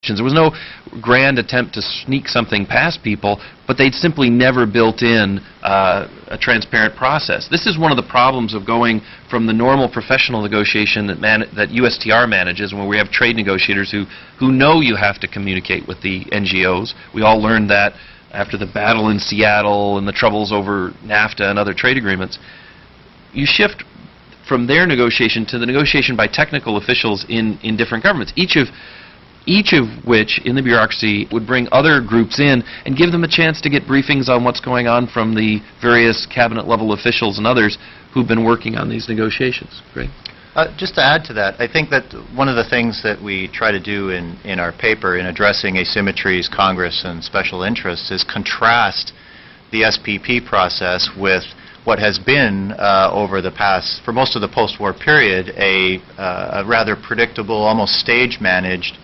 There was no grand attempt to sneak something past people, but they'd simply never built in a transparent process. This is one of the problems of going from the normal professional negotiation that USTR manages, when we have trade negotiators who know you have to communicate with the NGOs. We all learned that after the battle in Seattle and the troubles over NAFTA and other trade agreements. You shift from their negotiation to the negotiation by technical officials in different governments, each of which in the bureaucracy would bring other groups in and give them a chance to get briefings on what's going on from the various cabinet level officials and others who've been working on these negotiations. Great. Just to add to that, I think that one of the things that we try to do in our paper in addressing asymmetries, Congress, and special interests is contrast the SPP process with what has been over the past, for most of the post-war period, a rather predictable, almost stage-managed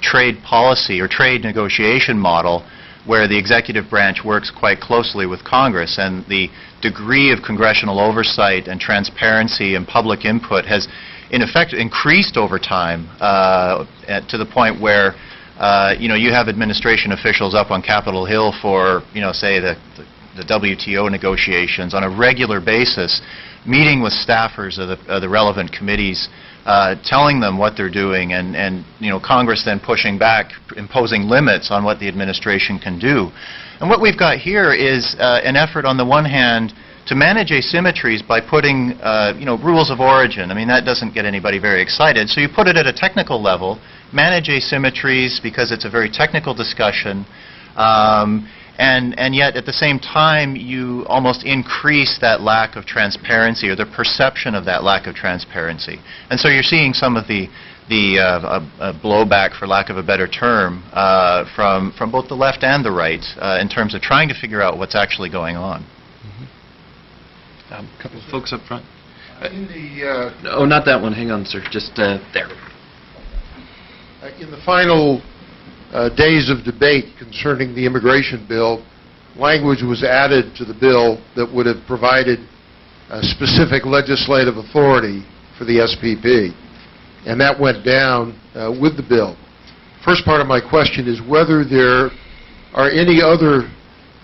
trade policy or trade negotiation model where the executive branch works quite closely with Congress, and the degree of congressional oversight and transparency and public input has in effect increased over time to the point where you have administration officials up on Capitol Hill for say the WTO negotiations on a regular basis, meeting with staffers of the relevant committees, telling them what they're doing, and Congress then pushing back, imposing limits on what the administration can do. And what we've got here is an effort on the one hand to manage asymmetries by putting rules of origin. I mean, that doesn't get anybody very excited. So you put it at a technical level, manage asymmetries because it's a very technical discussion. And yet, at the same time, you almost increase that lack of transparency or the perception of that lack of transparency. And so you're seeing some of the blowback, for lack of a better term, from both the left and the right in terms of trying to figure out what's actually going on. A couple of folks up front. Oh, not that one. Hang on, sir. Just there. In the final days of debate concerning the immigration bill, language was added to the bill that would have provided specific legislative authority for the SPP, and that went down with the bill. First part of my question is whether there are any other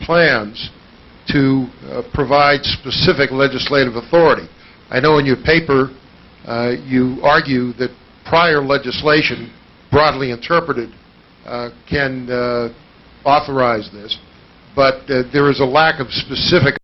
plans to provide specific legislative authority. I know in your paper you argue that prior legislation, broadly interpreted, can authorize this, but there is a lack of specific